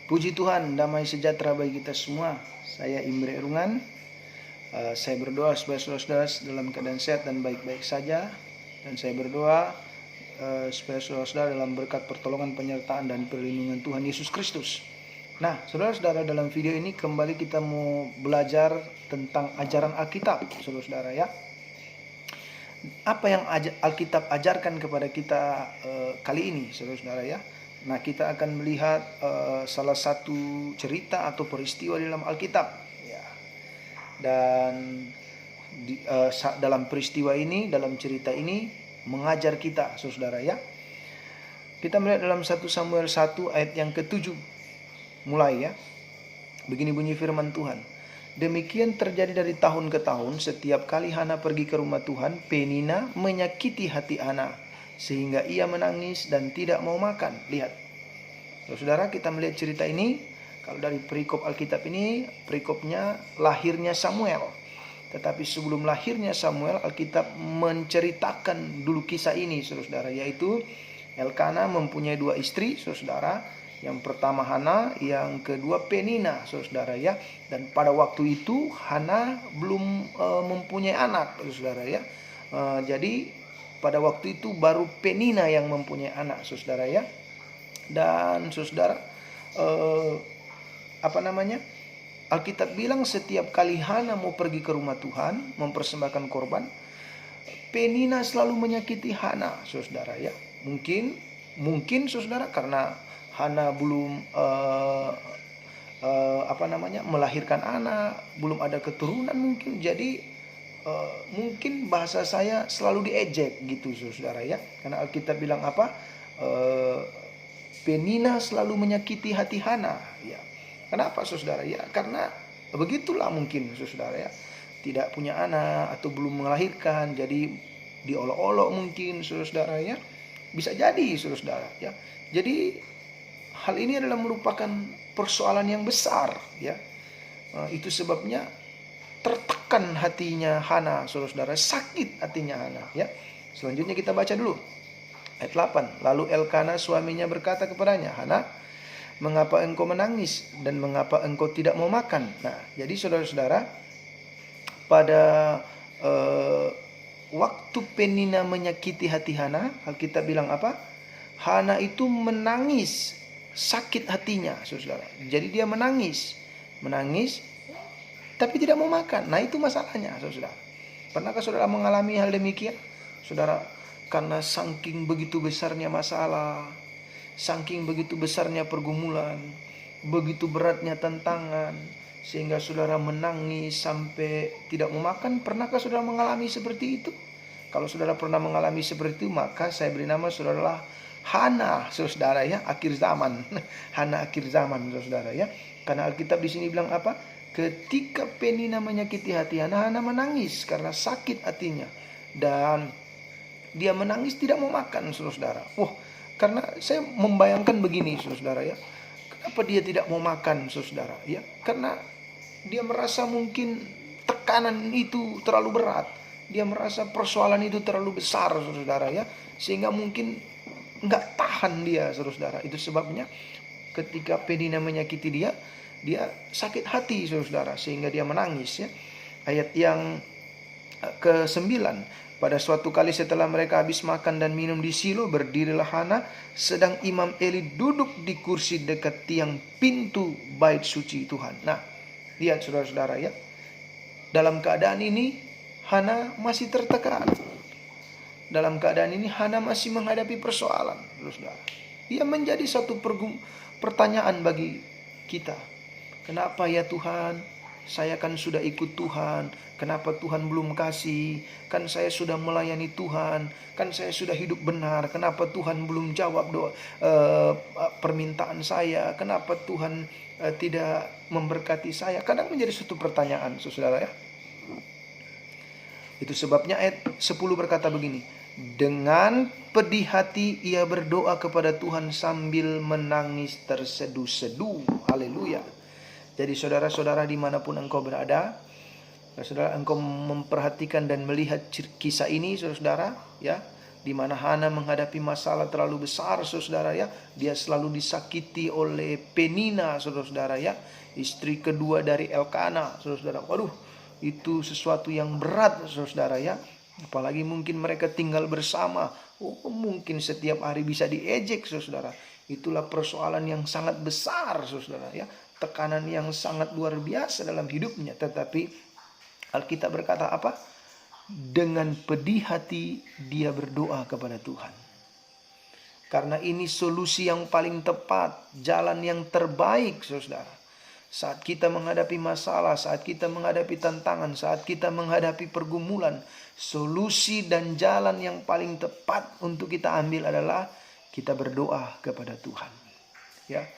Puji Tuhan, damai sejahtera bagi kita semua. Saya Imre Erungan. Saya berdoa supaya saudara-saudara dalam keadaan sehat dan baik-baik saja. Dan saya berdoa supaya saudara-saudara dalam berkat pertolongan, penyertaan, dan perlindungan Tuhan Yesus Kristus. Nah, saudara-saudara, dalam video ini kembali kita mau belajar tentang ajaran Alkitab, saudara-saudara ya. Apa yang Alkitab ajarkan kepada kita kali ini, saudara-saudara ya. Nah, kita akan melihat salah satu cerita atau peristiwa di dalam Alkitab ya. Dan dalam peristiwa ini, dalam cerita ini mengajar kita, saudara ya. Kita melihat dalam 1 Samuel 1 ayat yang ke-7. Mulai ya. Begini bunyi firman Tuhan. Demikian terjadi dari tahun ke tahun, setiap kali Hana pergi ke rumah Tuhan, Penina menyakiti hati Hana sehingga ia menangis dan tidak mau makan. Lihat, saudara, kita melihat cerita ini. Kalau dari perikop Alkitab ini, perikopnya lahirnya Samuel. Tetapi sebelum lahirnya Samuel, Alkitab menceritakan dulu kisah ini, saudara, yaitu Elkana mempunyai 2 istri, saudara. Yang pertama Hana, yang kedua Penina, saudara ya. Dan pada waktu itu Hana belum mempunyai anak, saudara ya. Jadi pada waktu itu baru Penina yang mempunyai anak, saudara ya. Dan saudara, Alkitab bilang setiap kali Hana mau pergi ke rumah Tuhan mempersembahkan korban, Penina selalu menyakiti Hana, saudara ya. Mungkin saudara karena Hana belum melahirkan anak, belum ada keturunan mungkin. Jadi mungkin bahasa saya selalu diejek gitu, saudara ya. Karena Alkitab bilang apa? Penina selalu menyakiti hati Hana ya. Kenapa, saudara ya? Karena begitulah mungkin, saudara ya. Tidak punya anak atau belum melahirkan, jadi diolok-olok mungkin, saudara ya. Bisa jadi, saudara ya. Jadi hal ini adalah merupakan persoalan yang besar ya. Itu sebabnya tertekan hatinya Hana, saudara, sakit hatinya Hana ya. Selanjutnya kita baca dulu ayat 8. Lalu Elkana suaminya berkata kepadanya, Hana, mengapa engkau menangis dan mengapa engkau tidak mau makan? Nah, jadi saudara-saudara, pada waktu Penina menyakiti hati Hana, Alkitab bilang apa? Hana itu menangis, sakit hatinya, saudara. Jadi dia menangis, tapi tidak mau makan. Nah, itu masalahnya, saudara. Pernahkah saudara mengalami hal demikian? Saudara, karena saking begitu besarnya masalah, saking begitu besarnya pergumulan, begitu beratnya tantangan, sehingga saudara menangis sampai tidak mau makan. Pernahkah saudara mengalami seperti itu? Kalau saudara pernah mengalami seperti itu, maka saya beri nama saudara Hana, saudara ya, akhir zaman. Hana akhir zaman, saudara ya. Karena Alkitab di sini bilang apa? Ketika Penina menyakiti hati Hana, Hana menangis karena sakit hatinya. Dan dia menangis tidak mau makan, saudara. Karena saya membayangkan begini, saudara ya. Kenapa dia tidak mau makan, saudara ya? Karena dia merasa mungkin tekanan itu terlalu berat. Dia merasa persoalan itu terlalu besar, saudara ya. Sehingga mungkin nggak tahan dia, saudara. Itu sebabnya ketika Penina menyakiti dia sakit hati, saudara, sehingga dia menangis ya. Ayat yang ke-9. Pada suatu kali setelah mereka habis makan dan minum di Silo, berdirilah Hana, sedang Imam Eli duduk di kursi dekat tiang pintu bait suci Tuhan. Nah, lihat saudara-saudara ya. Dalam keadaan ini Hana masih tertekan. Dalam keadaan ini Hana masih menghadapi persoalan, saudara. Ia menjadi satu pertanyaan bagi kita. Kenapa ya Tuhan? Saya kan sudah ikut Tuhan. Kenapa Tuhan belum kasih? Kan saya sudah melayani Tuhan. Kan saya sudah hidup benar. Kenapa Tuhan belum jawab doa permintaan saya? Kenapa Tuhan tidak memberkati saya? Kadang menjadi suatu pertanyaan, saudara ya. Itu sebabnya ayat 10 berkata begini. Dengan pedih hati ia berdoa kepada Tuhan sambil menangis terseduh-seduh. Haleluya. Jadi saudara-saudara dimanapun engkau berada, saudara, engkau memperhatikan dan melihat kisah ini, saudara ya. Di mana Hana menghadapi masalah terlalu besar, saudara ya. Dia selalu disakiti oleh Penina, saudara ya. Istri kedua dari Elkana, saudara. Waduh, itu sesuatu yang berat, saudara ya. Apalagi mungkin mereka tinggal bersama. Mungkin setiap hari bisa diejek, saudara. Itulah persoalan yang sangat besar, saudara ya. Tekanan yang sangat luar biasa dalam hidupnya. Tetapi Alkitab berkata apa? Dengan pedih hati dia berdoa kepada Tuhan. Karena ini solusi yang paling tepat, jalan yang terbaik, saudara. Saat kita menghadapi masalah, saat kita menghadapi tantangan, saat kita menghadapi pergumulan, solusi dan jalan yang paling tepat untuk kita ambil adalah kita berdoa kepada Tuhan. Ya,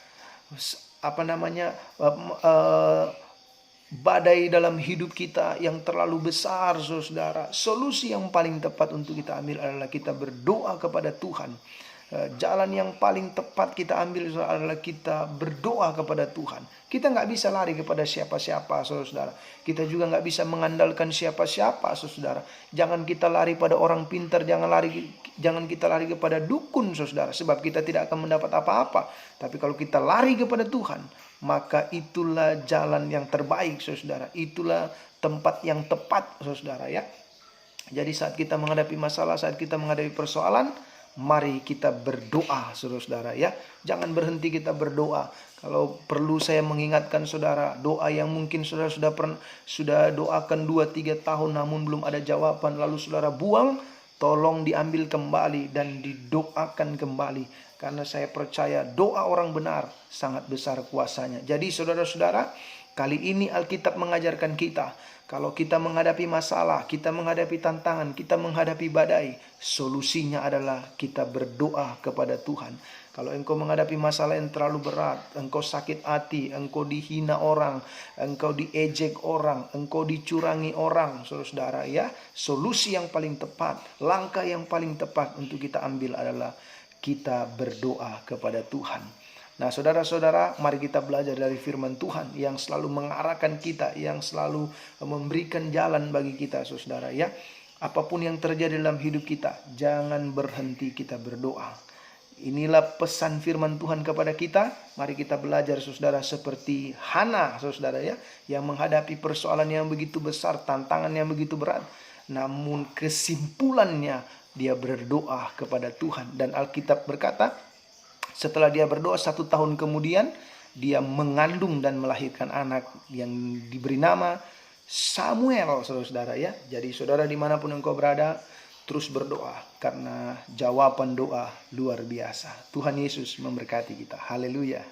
badai dalam hidup kita yang terlalu besar, saudara. Solusi yang paling tepat untuk kita ambil adalah kita berdoa kepada Tuhan. Jalan yang paling tepat kita ambil adalah kita berdoa kepada Tuhan. Kita nggak bisa lari kepada siapa-siapa, saudara. Kita juga nggak bisa mengandalkan siapa-siapa, saudara. Jangan kita lari pada orang pintar, jangan kita lari kepada dukun, saudara. Sebab kita tidak akan mendapat apa-apa. Tapi kalau kita lari kepada Tuhan, maka itulah jalan yang terbaik, saudara. Itulah tempat yang tepat, saudara ya. Jadi saat kita menghadapi masalah, saat kita menghadapi persoalan, mari kita berdoa, saudara ya. Jangan berhenti kita berdoa. Kalau perlu saya mengingatkan saudara, doa yang mungkin saudara sudah doakan 2-3 tahun namun belum ada jawaban, lalu saudara buang, tolong diambil kembali dan didoakan kembali. Karena saya percaya doa orang benar sangat besar kuasanya. Jadi saudara-saudara, kali ini Alkitab mengajarkan kita, kalau kita menghadapi masalah, kita menghadapi tantangan, kita menghadapi badai, solusinya adalah kita berdoa kepada Tuhan. Kalau engkau menghadapi masalah yang terlalu berat, engkau sakit hati, engkau dihina orang, engkau diejek orang, engkau dicurangi orang, saudara ya, solusi yang paling tepat, langkah yang paling tepat untuk kita ambil adalah kita berdoa kepada Tuhan. Nah, saudara-saudara, mari kita belajar dari firman Tuhan yang selalu mengarahkan kita, yang selalu memberikan jalan bagi kita, saudara ya. Apapun yang terjadi dalam hidup kita, jangan berhenti kita berdoa. Inilah pesan firman Tuhan kepada kita. Mari kita belajar, saudara, seperti Hana, saudara ya, yang menghadapi persoalan yang begitu besar, tantangan yang begitu berat. Namun kesimpulannya dia berdoa kepada Tuhan. Dan Alkitab berkata, setelah dia berdoa 1 tahun kemudian, dia mengandung dan melahirkan anak yang diberi nama Samuel, saudara ya. Jadi saudara dimanapun engkau berada, terus berdoa karena jawaban doa luar biasa. Tuhan Yesus memberkati kita. Haleluya.